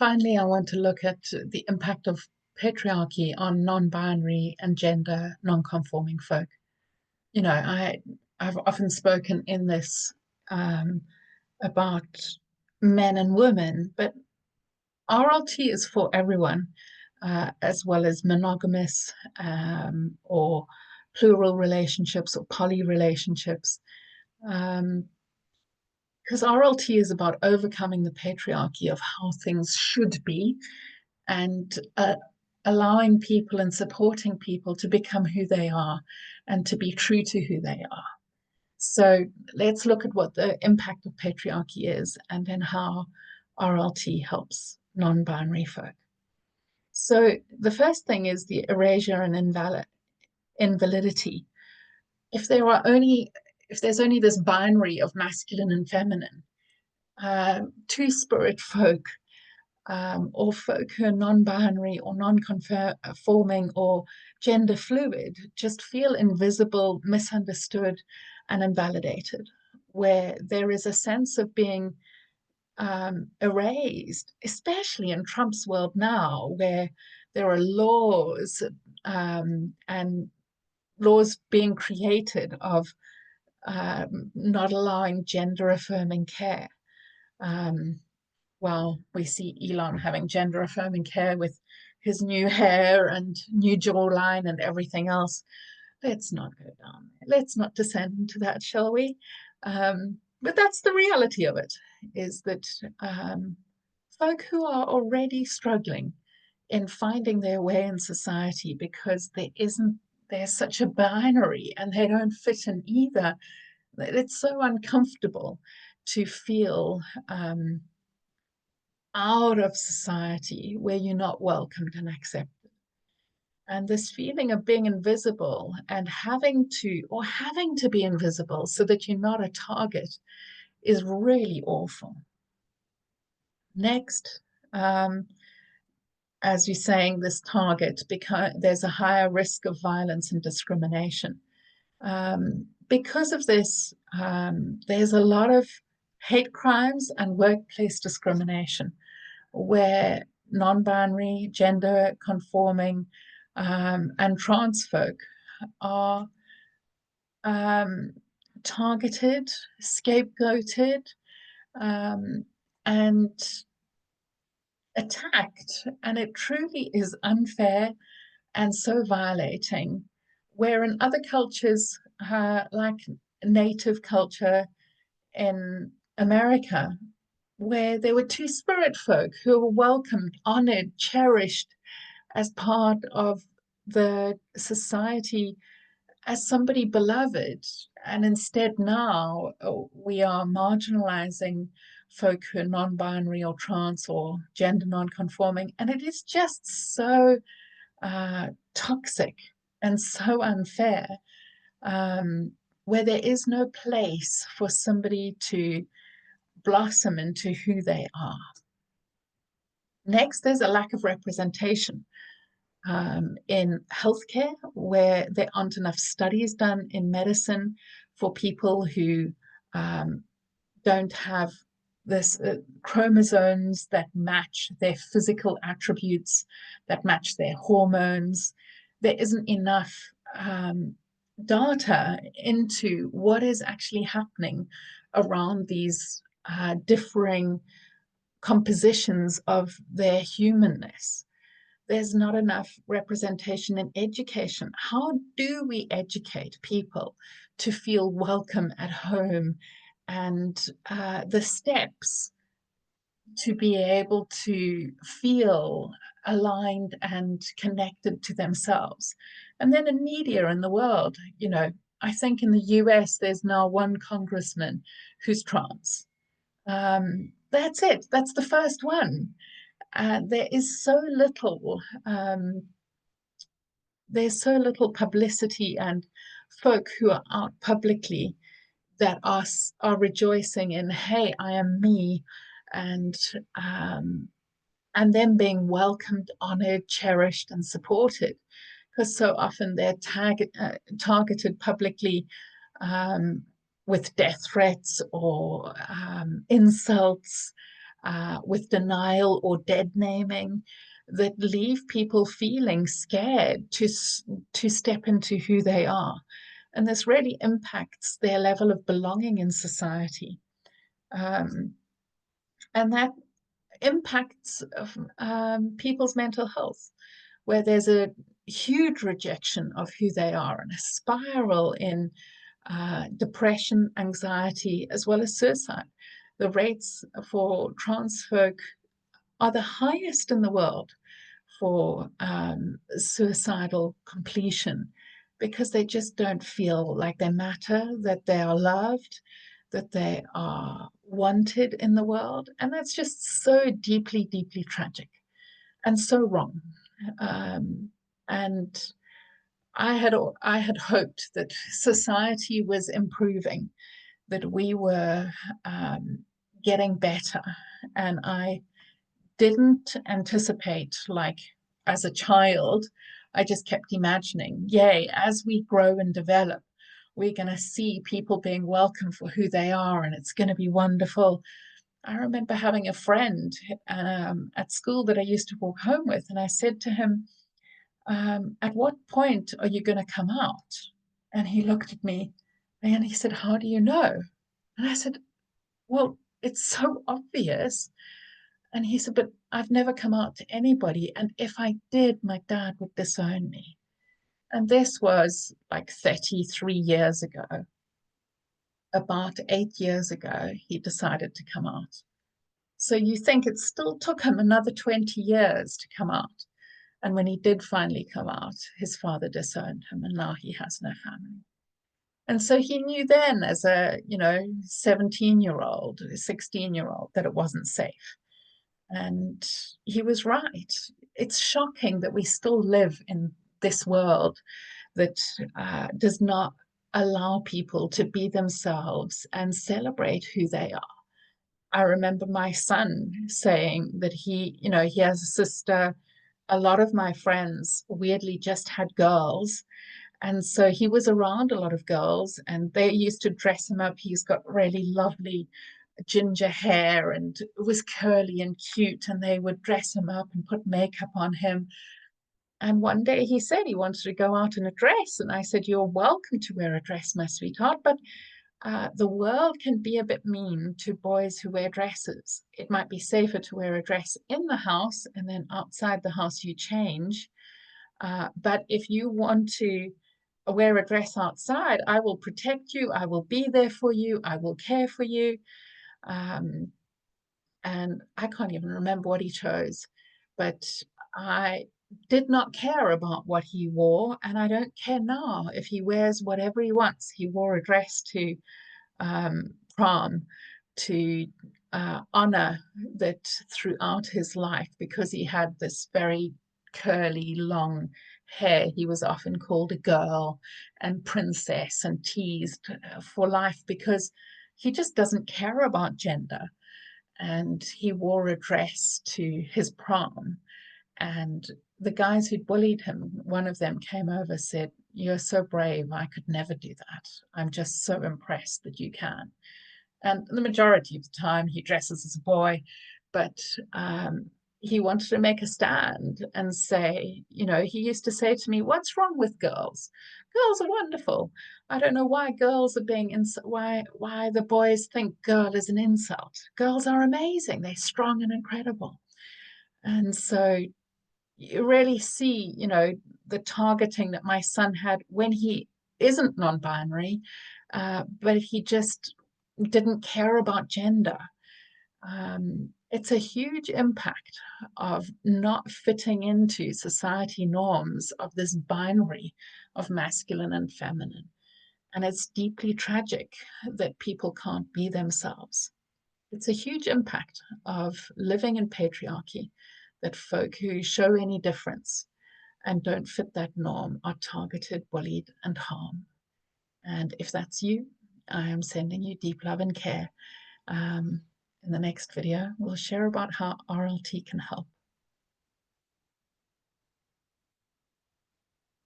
Finally, I want to look at the impact of patriarchy on non-binary and gender non-conforming folk. I've often spoken in this um, about men and women, but RLT is for everyone, as well as monogamous or plural relationships or poly relationships. Because RLT is about overcoming the patriarchy of how things should be and allowing people and supporting people to become who they are and to be true to who they are. So let's look at what the impact of patriarchy is and then how RLT helps non-binary folk. So the first thing is the erasure and invalidity. If there's only this binary of masculine and feminine, two-spirit folk or folk who are non-binary or non-conforming or gender fluid just feel invisible, misunderstood, and invalidated, where there is a sense of being erased, especially in Trump's world now, where there are laws and laws being created of not allowing gender-affirming care. Well, we see Elon having gender affirming care with his new hair and new jawline and everything else. Let's not go down there. Let's not descend into that, shall we? But that's the reality of it, is that folk who are already struggling in finding their way in society because there's such a binary and they don't fit in either. It's so uncomfortable to feel out of society where you're not welcomed and accepted. And this feeling of being invisible and having to be invisible so that you're not a target is really awful. Next, as you're saying, this target, because there's a higher risk of violence and discrimination. Because of this, there's a lot of hate crimes and workplace discrimination where non-binary, gender conforming, and trans folk are targeted, scapegoated, and attacked. And it truly is unfair and so violating, where in other cultures, like Native culture in America, where there were two-spirit folk who were welcomed, honored, cherished as part of the society as somebody beloved. And instead now we are marginalizing folk who are non-binary or trans or gender non-conforming. And it is just so toxic and so unfair, where there is no place for somebody to blossom into who they are. Next, there's a lack of representation in healthcare, where there aren't enough studies done in medicine for people who don't have this chromosomes that match their physical attributes, that match their hormones. There isn't enough data into what is actually happening around these differing compositions of their humanness. There's not enough representation in education. How do we educate people to feel welcome at home and the steps to be able to feel aligned and connected to themselves? And then in media in the world, I think in the US, there's now one congressman who's trans. That's it. That's the first one. There is so little, there's so little publicity and folk who are out publicly that are rejoicing in, hey, I am me, and them being welcomed, honored, cherished, and supported. Because so often they're targeted publicly with death threats or insults, with denial or dead naming, that leave people feeling scared to step into who they are. And this really impacts their level of belonging in society. And that impacts people's mental health, where there's a huge rejection of who they are and a spiral in depression, anxiety, as well as suicide. The rates for trans folk are the highest in the world for suicidal completion, because they just don't feel like they matter, that they are loved, that they are wanted in the world. And that's just so deeply, deeply tragic and so wrong. And I had hoped that society was improving, that we were getting better, and I didn't anticipate, like as a child, I just kept imagining, yay, as we grow and develop, we're going to see people being welcome for who they are, and it's going to be wonderful. I remember having a friend at school that I used to walk home with, and I said to him, at what point are you going to come out? And he looked at me and he said, how do you know? And I said, well, it's so obvious. And he said, but I've never come out to anybody. And if I did, my dad would disown me. And this was like 33 years ago. About 8 years ago, he decided to come out. So you think it still took him another 20 years to come out. And when he did finally come out, his father disowned him, and now he has no family. And so he knew then, as a 17-year-old, 16-year-old, that it wasn't safe. And he was right. It's shocking that we still live in this world that does not allow people to be themselves and celebrate who they are. I remember my son saying that he has a sister. A lot of my friends weirdly just had girls. And so he was around a lot of girls, and they used to dress him up. He's got really lovely ginger hair, and it was curly and cute, and they would dress him up and put makeup on him. And one day he said he wanted to go out in a dress. And I said, you're welcome to wear a dress, my sweetheart, but the world can be a bit mean to boys who wear dresses. It might be safer to wear a dress in the house, and then outside the house you change. But if you want to wear a dress outside, I will protect you. I will be there for you. I will care for you. And I can't even remember what he chose, but I did not care about what he wore, and I don't care now if he wears whatever he wants. He wore a dress to prom to honor that throughout his life, because he had this very curly, long hair. He was often called a girl and princess and teased for life, because he just doesn't care about gender. And he wore a dress to his prom. And the guys who bullied him, one of them came over, said, you're so brave, I could never do that. I'm just so impressed that you can. And the majority of the time he dresses as a boy, but he wanted to make a stand and say, he used to say to me, what's wrong with girls? Girls are wonderful. I don't know why girls are being why the boys think girl is an insult. Girls are amazing. They're strong and incredible. And so you really see, the targeting that my son had when he isn't non-binary, but he just didn't care about gender. It's a huge impact of not fitting into society norms of this binary of masculine and feminine. And it's deeply tragic that people can't be themselves. It's a huge impact of living in patriarchy, that folk who show any difference and don't fit that norm are targeted, bullied, and harmed. And if that's you, I am sending you deep love and care. In the next video, we'll share about how RLT can help.